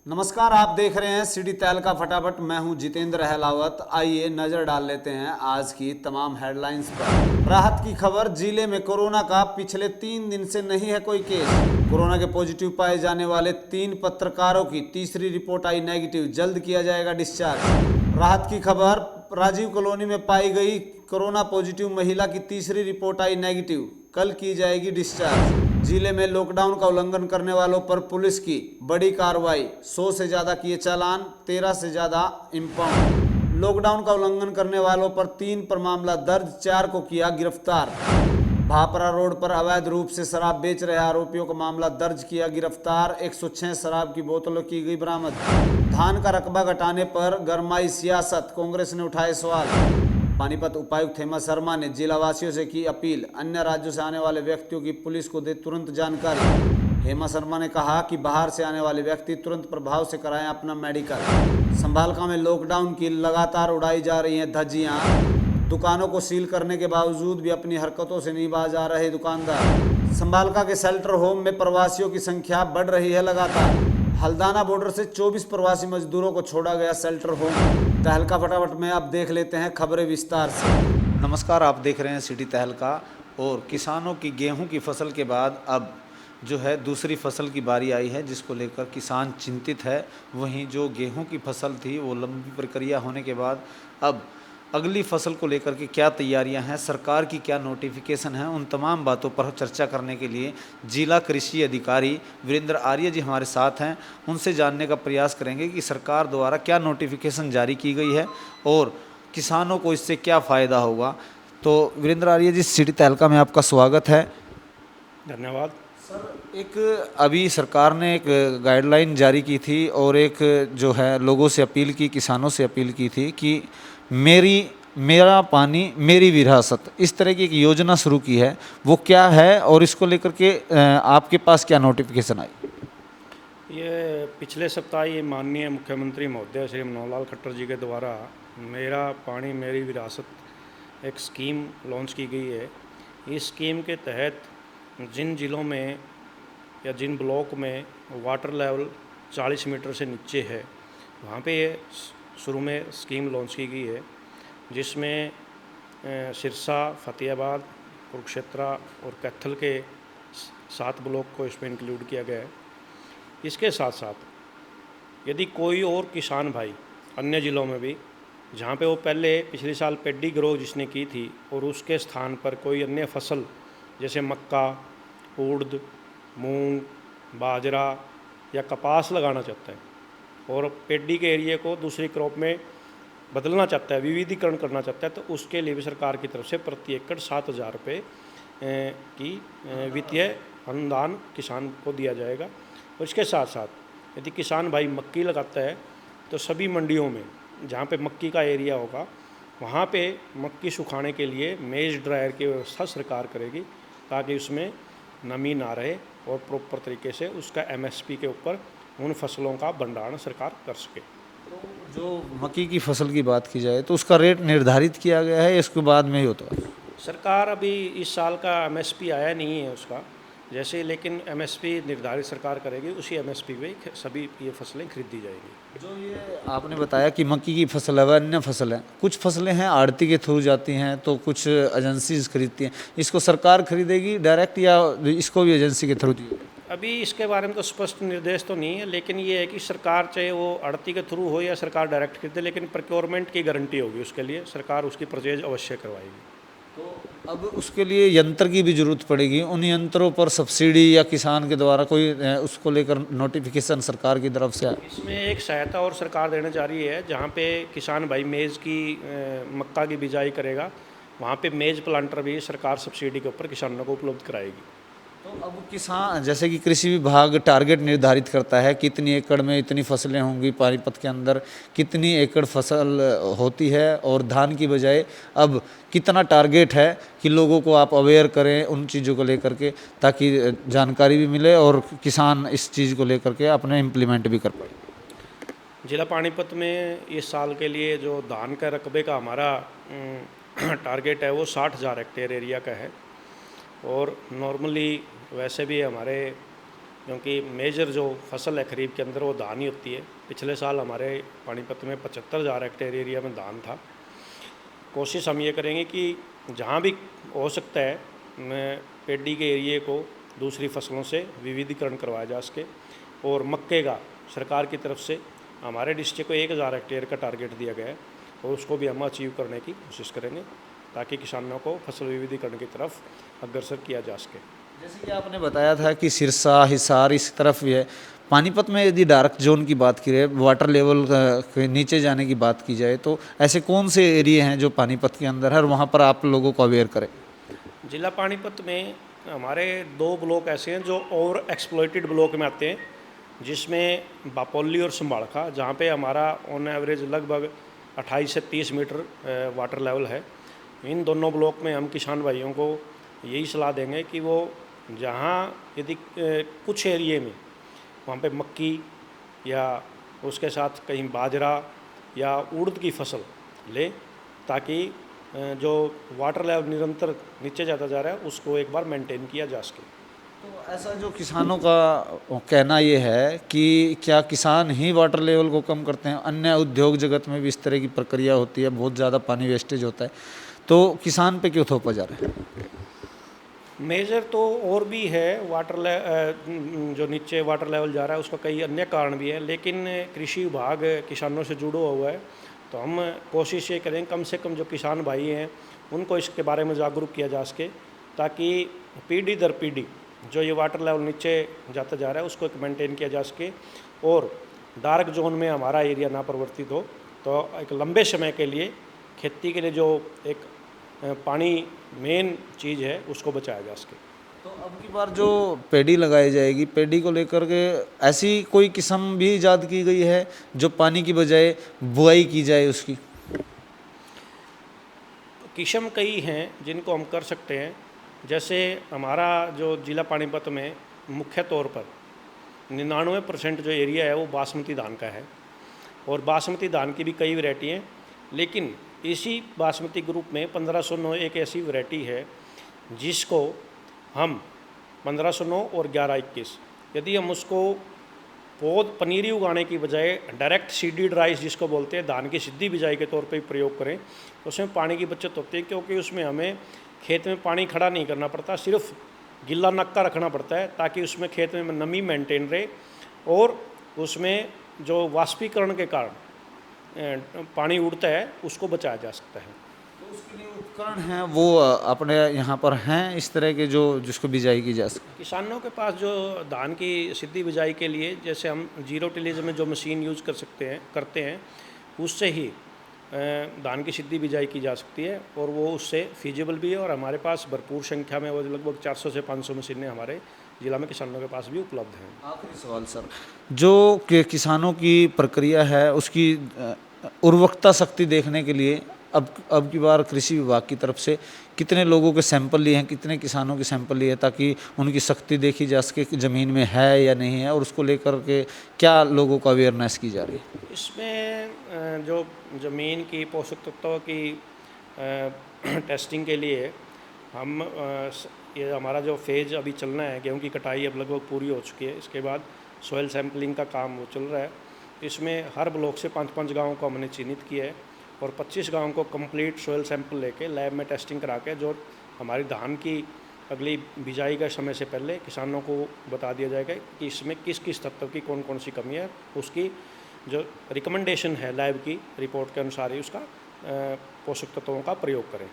नमस्कार, आप देख रहे हैं सिटी तहलका फटाफट। मैं हूं जितेंद्र अहलावत। आइए नजर डाल लेते हैं आज की तमाम हेडलाइंस पर। राहत की खबर, जिले में कोरोना का पिछले 3 दिन से नहीं है कोई केस। कोरोना के पॉजिटिव पाए जाने वाले 3 पत्रकारों की तीसरी रिपोर्ट आई नेगेटिव, जल्द किया जाएगा डिस्चार्ज। राहत की खबर, राजीव कॉलोनी में पाई गई कोरोना पॉजिटिव महिला की तीसरी रिपोर्ट आई नेगेटिव, कल की जाएगी डिस्चार्ज। जिले में लॉकडाउन का उल्लंघन करने वालों पर पुलिस की बड़ी कार्रवाई, 100 से ज्यादा किए चालान, 13 से ज्यादा इंपाउंड। लॉकडाउन का उल्लंघन करने वालों पर 3 पर मामला दर्ज, 4 को किया गिरफ्तार। भापरा रोड पर अवैध रूप से शराब बेच रहे आरोपियों का मामला दर्ज, किया गिरफ्तार। 106 शराब की बोतलों की गई बरामद। धान का रकबा घटाने पर गरमाई सियासत, कांग्रेस ने उठाए सवाल। पानीपत उपायुक्त हेमा शर्मा ने जिलावासियों से की अपील, अन्य राज्यों से आने वाले व्यक्तियों की पुलिस को दे तुरंत जानकारी। हेमा शर्मा ने कहा कि बाहर से आने वाले व्यक्ति तुरंत प्रभाव से कराएं अपना मेडिकल। संभालका में लॉकडाउन की लगातार उड़ाई जा रही हैं धज्जियां। दुकानों को सील करने के बावजूद भी अपनी हरकतों से नहीं बाज आ रहे दुकानदार। संभालका के शेल्टर होम में प्रवासियों की संख्या बढ़ रही है लगातार। हल्दाना बॉर्डर से 24 प्रवासी मजदूरों को छोड़ा गया शेल्टर होम। तहलका फटाफट में आप देख लेते हैं खबरें विस्तार से। नमस्कार, आप देख रहे हैं सिटी तहलका। और किसानों की गेहूं की फसल के बाद अब जो है दूसरी फसल की बारी आई है, जिसको लेकर किसान चिंतित है। वहीं जो गेहूं की फसल थी वो लंबी प्रक्रिया होने के बाद अब अगली फसल को लेकर के क्या तैयारियां हैं, सरकार की क्या नोटिफिकेशन है, उन तमाम बातों पर चर्चा करने के लिए जिला कृषि अधिकारी वीरेंद्र आर्य जी हमारे साथ हैं। उनसे जानने का प्रयास करेंगे कि सरकार द्वारा क्या नोटिफिकेशन जारी की गई है और किसानों को इससे क्या फ़ायदा होगा। तो वीरेंद्र आर्य जी, सिटी तहलका में आपका स्वागत है। धन्यवाद सर, एक अभी सरकार ने एक गाइडलाइन जारी की थी और एक जो है लोगों से अपील की, किसानों से अपील की थी कि मेरा पानी मेरी विरासत, इस तरह की एक योजना शुरू की है। वो क्या है और इसको लेकर के आपके पास क्या नोटिफिकेशन आई? ये पिछले सप्ताह ये माननीय मुख्यमंत्री महोदय श्री मनोहर लाल खट्टर जी के द्वारा मेरा पानी मेरी विरासत एक स्कीम लॉन्च की गई है। इस स्कीम के तहत जिन ज़िलों में या जिन ब्लॉक में वाटर लेवल 40 मीटर से नीचे है, वहाँ पे ये शुरू में स्कीम लॉन्च की गई है, जिसमें सिरसा, फतेहाबाद, कुरुक्षेत्र और कैथल के 7 ब्लॉक को इसमें इंक्लूड किया गया है। इसके साथ साथ यदि कोई और किसान भाई अन्य ज़िलों में भी, जहाँ पे वो पहले पिछले साल पेडी ग्रो जिसने की थी और उसके स्थान पर कोई अन्य फसल जैसे मक्का, उड़द, मूंग, बाजरा या कपास लगाना चाहता है और पेडी के एरिया को दूसरी क्रॉप में बदलना चाहता है, विविधीकरण करना चाहता है, तो उसके लिए भी सरकार की तरफ से प्रति एकड़ 7,000 रुपये की वित्तीय अनुदान किसान को दिया जाएगा। और इसके साथ साथ यदि किसान भाई मक्की लगाता है तो सभी मंडियों में जहाँ पे मक्की का एरिया होगा, वहाँ पे मक्की सुखाने के लिए मेज ड्रायर की व्यवस्था सरकार करेगी, ताकि उसमें नमी ना रहे और प्रॉपर तरीके से उसका MSP के ऊपर उन फसलों का भंडारण सरकार कर सके। जो मक्की की फसल की बात की जाए तो उसका रेट निर्धारित किया गया है, इसके बाद में ही होता है? सरकार अभी इस साल का MSP आया नहीं है उसका, जैसे, लेकिन MSP निर्धारित सरकार करेगी, उसी MSP पे सभी ये फसलें खरीदी जाएंगी। जो ये आपने बताया कि मक्की की फसल है, वह अन्य फसल है, कुछ फसलें हैं आड़ती के थ्रू जाती हैं तो कुछ एजेंसीज खरीदती हैं, इसको सरकार खरीदेगी डायरेक्ट या इसको भी एजेंसी के थ्रू दी? अभी इसके बारे में तो स्पष्ट निर्देश तो नहीं है, लेकिन ये है कि सरकार चाहे वो आड़ती के थ्रू हो या सरकार डायरेक्ट खरीदे, लेकिन प्रोक्योरमेंट की गारंटी होगी, उसके लिए सरकार उसकी परचेज अवश्य करवाएगी। तो अब उसके लिए यंत्र की भी जरूरत पड़ेगी। उन यंत्रों पर सब्सिडी या किसान के द्वारा कोई उसको लेकर नोटिफिकेशन सरकार की तरफ से आए? इसमें एक सहायता और सरकार देने जा रही है, जहाँ पे किसान भाई मेज़ की मक्का की बिजाई करेगा, वहाँ पे मेज़ प्लांटर भी सरकार सब्सिडी के ऊपर किसानों को उपलब्ध कराएगी। तो अब किसान, जैसे कि कृषि विभाग टारगेट निर्धारित करता है कि इतनी एकड़ में इतनी फसलें होंगी, पानीपत के अंदर कितनी एकड़ फसल होती है, और धान की बजाय अब कितना टारगेट है कि लोगों को आप अवेयर करें उन चीज़ों को लेकर के, ताकि जानकारी भी मिले और किसान इस चीज़ को लेकर के अपने इम्प्लीमेंट भी कर पाए। जिला पानीपत में इस साल के लिए जो धान का रकबे का हमारा टारगेट है वो 60,000 हेक्टेयर एरिया का है, और नॉर्मली वैसे भी हमारे क्योंकि मेजर जो फसल है खरीफ के अंदर वो धान ही होती है। पिछले साल हमारे पानीपत में 75,000 हेक्टेयर एरिया में धान था। कोशिश हम ये करेंगे कि जहाँ भी हो सकता है पेडी के एरिए को दूसरी फसलों से विविधीकरण करवाया जा सके। और मक्के का सरकार की तरफ से हमारे डिस्ट्रिक्ट को 1,000 हेक्टेयर का टारगेट दिया गया है और उसको भी हम अचीव करने की कोशिश करेंगे ताकि किसानों को फसल विविधीकरण की तरफ अग्रसर किया जा सके। जैसे कि आपने बताया था कि सिरसा, हिसार इस तरफ भी है। पानीपत में यदि डार्क जोन की बात की जाए, वाटर लेवल के नीचे जाने की बात की जाए, तो ऐसे कौन से एरिए हैं जो पानीपत के अंदर है और वहाँ पर आप लोगों को अवेयर करें? जिला पानीपत में हमारे 2 ब्लॉक ऐसे हैं जो ओवर एक्सप्लॉइटेड ब्लॉक में आते हैं, जिसमें बापोली और संभाड़खा, जहाँ पे हमारा ऑन एवरेज लगभग 28 से 30 मीटर वाटर लेवल है। इन दोनों ब्लॉक में हम किसान भाइयों को यही सलाह देंगे कि वो जहाँ यदि कुछ एरिए में वहाँ पे मक्की या उसके साथ कहीं बाजरा या उड़द की फसल ले, ताकि जो वाटर लेवल निरंतर नीचे जाता जा रहा है उसको एक बार मेंटेन किया जा सके। तो ऐसा जो किसानों का कहना ये है कि क्या किसान ही वाटर लेवल को कम करते हैं? अन्य उद्योग जगत में भी इस तरह की प्रक्रिया होती है, बहुत ज़्यादा पानी वेस्टेज होता है, तो किसान पे क्यों थोपा जा रहा है? मेजर तो और भी है, जो नीचे वाटर लेवल जा रहा है उसका कई अन्य कारण भी है, लेकिन कृषि विभाग किसानों से जुड़ा हुआ है, तो हम कोशिश ये करें कम से कम जो किसान भाई हैं उनको इसके बारे में जागरूक किया जा सके, ताकि पीढ़ी दर पीढ़ी जो ये वाटर लेवल नीचे जाता जा रहा है उसको एक मेंटेन किया जा सके और डार्क जोन में हमारा एरिया ना परिवर्तित हो, तो एक लंबे समय के लिए खेती के लिए जो एक पानी मेन चीज़ है उसको बचाया जा सके। तो अब की बार जो पेड़ी लगाई जाएगी, पेड़ी को लेकर के ऐसी कोई किस्म भी ईजाद की गई है जो पानी की बजाय बुआई की जाए उसकी? किस्म कई हैं जिनको हम कर सकते हैं। जैसे हमारा जो जिला पानीपत में मुख्य तौर पर 99% जो एरिया है वो बासमती धान का है और बासमती धान की भी कई वैरायटी हैं, लेकिन इसी बासमती ग्रुप में 1509 एक ऐसी वैरायटी है जिसको हम 1509 और 1121 यदि हम उसको पौध पनीरी उगाने की बजाय डायरेक्ट सीडेड राइस जिसको बोलते हैं धान की सीधी बिजाई के तौर पे प्रयोग करें तो उसमें पानी की बचत होती है, क्योंकि उसमें हमें खेत में पानी खड़ा नहीं करना पड़ता, सिर्फ गिल्ला नक्का रखना पड़ता है ताकि उसमें खेत में नमी मेंटेन रहे और उसमें जो वाष्पीकरण के कारण पानी उड़ता है उसको बचाया जा सकता है। तो उसके लिए उपकरण हैं वो अपने यहाँ पर हैं इस तरह के जो जिसको बिजाई की जा सके? किसानों के पास जो धान की सीधी बिजाई के लिए जैसे हम जीरो टिलेज में जो मशीन यूज़ करते हैं उससे ही धान की सीधी बिजाई की जा सकती है और वो उससे फीजिबल भी है और हमारे पास भरपूर संख्या में वो लगभग 400 से 500 मशीनें हमारे जिला में किसानों के पास भी उपलब्ध हैं। आखिरी सवाल सर, जो किसानों की प्रक्रिया है उसकी उर्वरकता शक्ति देखने के लिए अब की बार कृषि विभाग की तरफ से कितने लोगों के सैंपल लिए हैं, कितने किसानों के सैंपल लिए हैं, ताकि उनकी शक्ति देखी जा सके कि ज़मीन में है या नहीं है और उसको लेकर के क्या लोगों को अवेयरनेस की जा रही है? इसमें जो ज़मीन की पोषक तत्वों की टेस्टिंग के लिए हम ये हमारा जो फेज़ अभी चलना है, गेहूं की कटाई अब लगभग पूरी हो चुकी है, इसके बाद सॉइल सैंपलिंग का काम वो चल रहा है। इसमें हर ब्लॉक से 5-5 गाँव को हमने चिन्हित किया है और 25 गाँव को कंप्लीट सॉइल सैंपल लेके लैब में टेस्टिंग करा के जो हमारी धान की अगली बिजाई का समय से पहले किसानों को बता दिया जाएगा कि इसमें किस किस तत्व की कौन कौन सी कमी है, उसकी जो रिकमेंडेशन है लैब की रिपोर्ट के अनुसार ही उसका पोषक तत्वों का प्रयोग करें।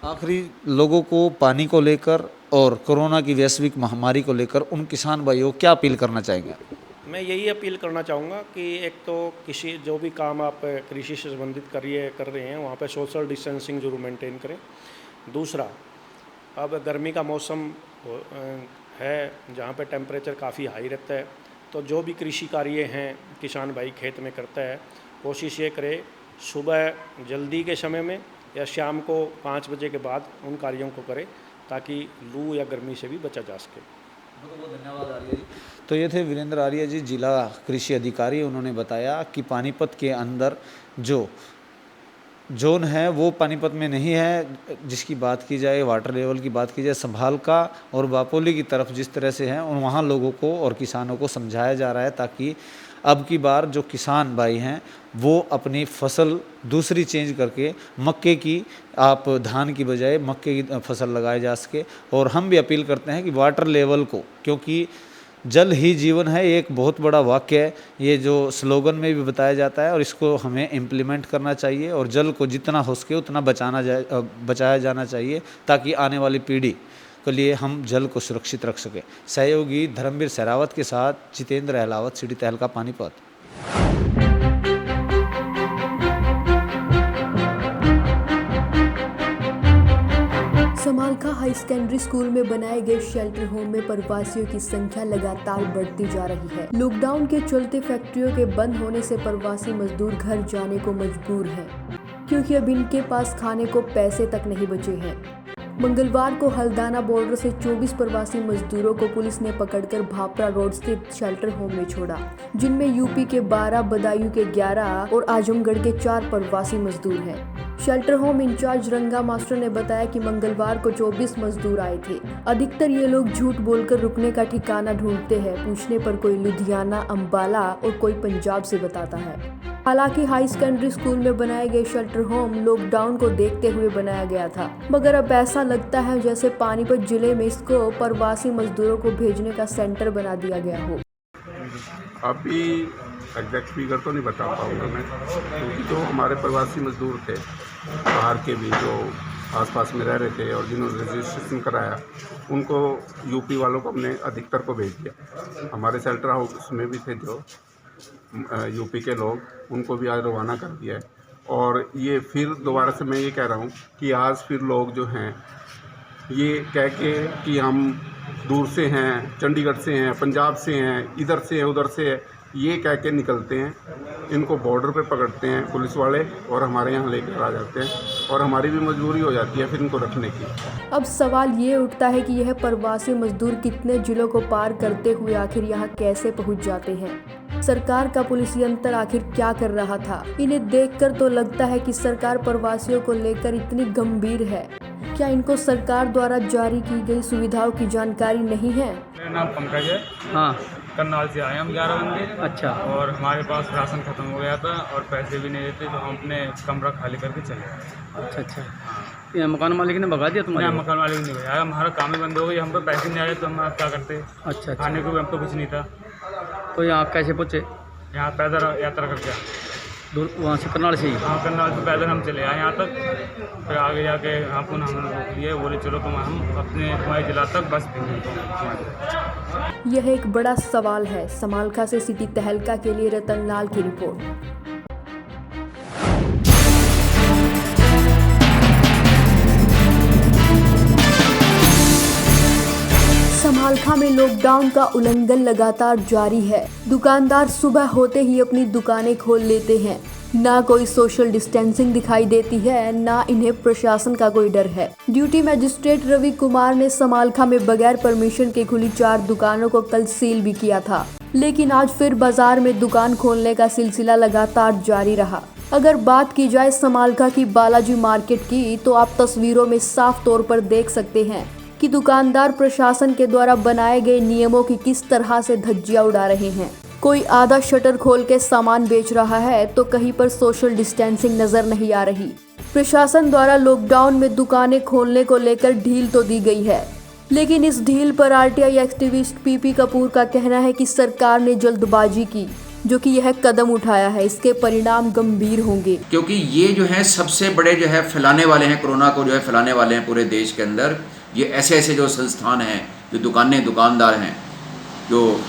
आखिरी लोगों को पानी को लेकर और कोरोना की वैश्विक महामारी को लेकर उन किसान भाइयों को क्या अपील करना चाहेंगे? मैं यही अपील करना चाहूँगा कि एक तो किसी जो भी काम आप कृषि से संबंधित कर रहे हैं वहाँ पे सोशल डिस्टेंसिंग जरूर मेंटेन करें। दूसरा, अब गर्मी का मौसम है जहाँ पे टेम्परेचर काफ़ी हाई रहता है, तो जो भी कृषि कार्य हैं किसान भाई खेत में करता है कोशिश ये करे सुबह जल्दी के समय में या शाम को 5 बजे के बाद उन कार्यों को करे ताकि लू या गर्मी से भी बचा जा सके। बहुत बहुत धन्यवाद आर्य जी। तो ये थे वीरेंद्र आर्य जी, जिला कृषि अधिकारी। उन्होंने बताया कि पानीपत के अंदर जो जोन है वो पानीपत में नहीं है। जिसकी बात की जाए, वाटर लेवल की बात की जाए, संभालका और बापोली की तरफ जिस तरह से है, उन वहाँ लोगों को और किसानों को समझाया जा रहा है ताकि अब की बार जो किसान भाई हैं वो अपनी फसल दूसरी चेंज करके मक्के की, आप धान की बजाय मक्के की फसल लगाए जा सके। और हम भी अपील करते हैं कि वाटर लेवल को, क्योंकि जल ही जीवन है, एक बहुत बड़ा वाक्य है, ये जो स्लोगन में भी बताया जाता है, और इसको हमें इम्प्लीमेंट करना चाहिए और जल को जितना हो सके उतना बचाया जाना चाहिए ताकि आने वाली पीढ़ी के लिए हम जल को सुरक्षित रख सकें। सहयोगी धर्मवीर सहरावत के साथ जितेंद्र अहलावत, सिटी तहलका, Panipat. Samalkha high secondary school में बनाए गए शेल्टर होम में प्रवासियों की संख्या लगातार बढ़ती जा रही है। लॉकडाउन के चलते फैक्ट्रियों के बंद होने से प्रवासी मजदूर घर जाने को मजबूर हैं, क्योंकि अब इनके पास खाने को पैसे तक नहीं बचे हैं। मंगलवार को हल्दाना बॉर्डर से 24 प्रवासी मजदूरों को पुलिस ने पकड़कर भापरा रोड स्थित शेल्टर होम में छोड़ा, जिनमें यूपी के 12, बदायूं के 11 और आजमगढ़ के 4 प्रवासी मजदूर हैं। शेल्टर होम इंचार्ज रंगा मास्टर ने बताया कि मंगलवार को 24 मजदूर आए थे। अधिकतर ये लोग झूठ बोलकर रुकने का ठिकाना ढूंढते हैं। पूछने पर कोई लुधियाना, अंबाला और कोई पंजाब से बताता है। हालांकि हाई सेकेंडरी स्कूल में बनाए गए शेल्टर होम लॉकडाउन को देखते हुए बनाया गया था, मगर अब ऐसा लगता है जैसे पानीपत जिले में इसको प्रवासी मजदूरों को भेजने का सेंटर बना दिया गया हो। अभी एग्जैक्ट फिगर तो नहीं बता पाऊँगा मैं, क्योंकि जो हमारे प्रवासी मजदूर थे बाहर के भी, जो आसपास में रह रहे थे और जिन्होंने रजिस्ट्रेशन कराया, उनको यूपी वालों को हमने अधिकतर को भेज दिया। हमारे शेल्टर हाउस में भी थे जो यूपी के लोग, उनको भी आज रवाना कर दिया है। और ये फिर दोबारा से मैं ये कह रहा हूँ कि आज फिर लोग जो हैं ये कह के कि हम दूर से हैं, चंडीगढ़ से हैं, पंजाब से हैं, इधर से है, उधर से है, ये कह के निकलते हैं। इनको बॉर्डर पे पकड़ते हैं पुलिस वाले और हमारे यहाँ लेकर आ जाते हैं, और हमारी भी मजबूरी हो जाती है फिर इनको रखने की। अब सवाल ये उठता है कि यह प्रवासी मजदूर कितने जिलों को पार करते हुए आखिर यहाँ कैसे पहुँच जाते हैं। सरकार का पुलिस यंत्र आखिर क्या कर रहा था। इन्हें देखकर तो लगता है कि सरकार प्रवासियों को लेकर इतनी गंभीर है। क्या इनको सरकार द्वारा जारी की गई सुविधाओं की जानकारी नहीं है? मेरा नाम पंकज है। हाँ, करनाल से आए हम 11 बंदे। अच्छा। और हमारे पास राशन खत्म हो गया था और पैसे भी नहीं देते, तो हम अपने कमरा खाली करके चले गए। अच्छा अच्छा। ये मकान मालिक ने भगा दिया तुम्हारे? मकान वाले ने भगाया, हमारा काम ही बंद हो गया, हम पे पैसे नहीं आए तो हम आप क्या करते। अच्छा। खाने को भी हमको कुछ नहीं था। तो यहाँ कैसे पहुँचे? यहाँ पैदल यात्रा करके दूर वहाँ से, करनाल से ही? हाँ, करनाल से पैदल हम चले आए यहाँ तक। फिर आगे जाके यहाँ पुनः हम रोक लिए, बोले चलो हम अपने तुम्हारे जिला तक बस भेजेंगे। यह एक बड़ा सवाल है। समालखा से सिटी तहलका के लिए रतनलाल की रिपोर्ट। समालखा में लॉकडाउन का उल्लंघन लगातार जारी है। दुकानदार सुबह होते ही अपनी दुकानें खोल लेते हैं। ना कोई सोशल डिस्टेंसिंग दिखाई देती है, ना इन्हें प्रशासन का कोई डर है। ड्यूटी मजिस्ट्रेट रवि कुमार ने समालखा में बगैर परमिशन के खुली 4 दुकानों को कल सील भी किया था, लेकिन आज फिर बाजार में दुकान खोलने का सिलसिला लगातार जारी रहा। अगर बात की जाए समालखा की बालाजी मार्केट की, तो आप तस्वीरों में साफ तौर पर देख सकते हैं कि दुकानदार प्रशासन के द्वारा बनाए गए नियमों की किस तरह से धज्जियां उड़ा रहे हैं। कोई आधा शटर खोल के सामान बेच रहा है, तो कहीं पर सोशल डिस्टेंसिंग नजर नहीं आ रही। प्रशासन द्वारा लॉकडाउन में दुकानें खोलने को लेकर ढील तो दी गई है, लेकिन इस ढील पर आरटीआई एक्टिविस्ट पीपी कपूर का कहना है कि सरकार ने जल्दबाजी की, जो कि यह कदम उठाया है, इसके परिणाम गंभीर होंगे। क्योंकि ये जो है सबसे बड़े जो है फैलाने वाले हैं, कोरोना को जो है फैलाने वाले हैं पूरे देश के अंदर। ये ऐसे ऐसे जो संस्थान हैं, जो दुकानदार हैं, जो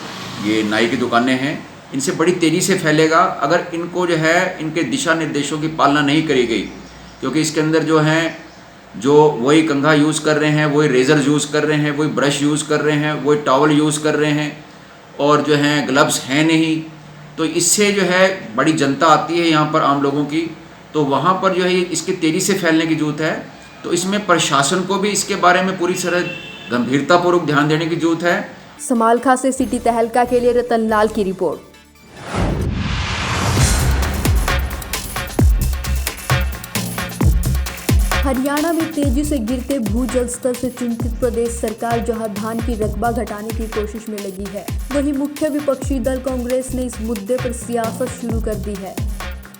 ये नाई की दुकानें हैं, इनसे बड़ी तेज़ी से फैलेगा अगर इनको जो है इनके दिशा निर्देशों की पालना नहीं करी गई। क्योंकि इसके अंदर जो हैं, जो वही कंघा यूज़ कर रहे हैं, वही रेज़र यूज़ कर रहे हैं, वही ब्रश यूज़ कर रहे हैं, वही टॉवल यूज़ कर रहे हैं, और जो हैं ग्लव्स हैं नहीं। तो इससे जो है बड़ी जनता आती है यहाँ पर, आम लोगों की, तो वहाँ पर जो है इसके तेज़ी से फैलने की जरूरत है। तो इसमें प्रशासन को भी इसके बारे में पूरी तरह गंभीरतापूर्वक ध्यान देने की जरूरत है। समालखा से सिटी तहलका के लिए रतनलाल की रिपोर्ट। हरियाणा में तेजी से गिरते भूजल स्तर से चिंतित प्रदेश सरकार जहां धान की रकबा घटाने की कोशिश में लगी है, वहीं मुख्य विपक्षी दल कांग्रेस ने इस मुद्दे पर सियासत शुरू कर दी है।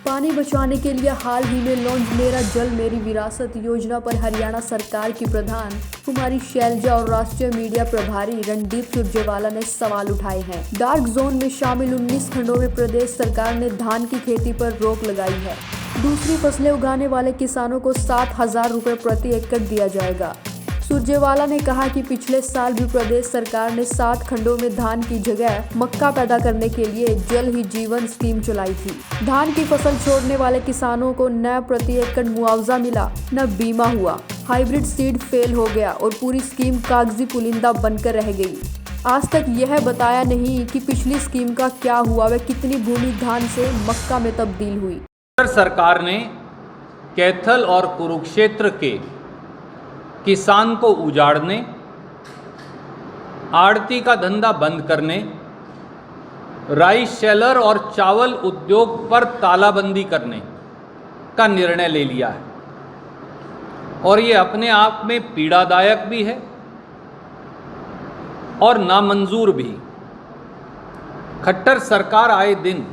पानी बचाने के लिए हाल ही में लॉन्च मेरा जल मेरी विरासत योजना पर हरियाणा सरकार की प्रधान कुमारी शैलजा और राष्ट्रीय मीडिया प्रभारी रणदीप सुरजेवाला ने सवाल उठाए हैं। डार्क जोन में शामिल 19 खंडों में प्रदेश सरकार ने धान की खेती पर रोक लगाई है। दूसरी फसलें उगाने वाले किसानों को 7,000 रुपये प्रति एकड़ दिया जाएगा। सुरजेवाला ने कहा कि पिछले साल भी प्रदेश सरकार ने 7 खंडों में धान की जगह मक्का पैदा करने के लिए जल ही जीवन स्कीम चलाई थी। धान की फसल छोड़ने वाले किसानों को न प्रति एकड़ मुआवजा मिला, न बीमा हुआ। हाइब्रिड सीड फेल हो गया और पूरी स्कीम कागजी पुलिंदा बनकर रह गई। आज तक यह बताया नहीं कि पिछली स्कीम का क्या हुआ व कितनी भूमि धान से मक्का में तब्दील हुई। सरकार ने कैथल और कुरुक्षेत्र के किसान को उजाड़ने, आड़ती का धंधा बंद करने, राइस शेलर और चावल उद्योग पर तालाबंदी करने का निर्णय ले लिया है और ये अपने आप में पीड़ादायक भी है और नामंजूर भी। खट्टर सरकार आए दिन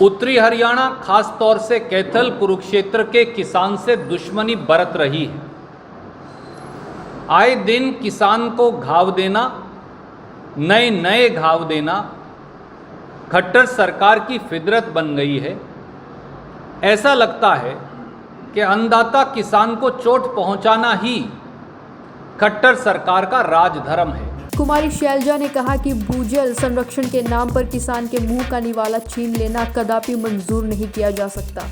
उत्तरी हरियाणा, खास तौर से कैथल कुरुक्षेत्र के किसान से दुश्मनी बरत रही है। आए दिन किसान को घाव देना, नए नए घाव देना खट्टर सरकार की फितरत बन गई है। ऐसा लगता है कि अन्नदाता किसान को चोट पहुंचाना ही खट्टर सरकार का राजधर्म है। कुमारी शैलजा ने कहा कि भूजल संरक्षण के नाम पर किसान के मुंह का निवाला छीन लेना कदापि मंजूर नहीं किया जा सकता।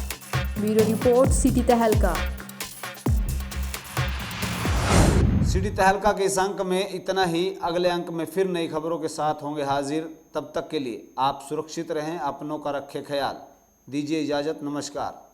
ब्यूरो रिपोर्ट, सिटी तहलका। सिटी तहलका के इस अंक में इतना ही। अगले अंक में फिर नई खबरों के साथ होंगे हाजिर। तब तक के लिए आप सुरक्षित रहें, अपनों का रखें ख्याल। दीजिए इजाजत, नमस्कार।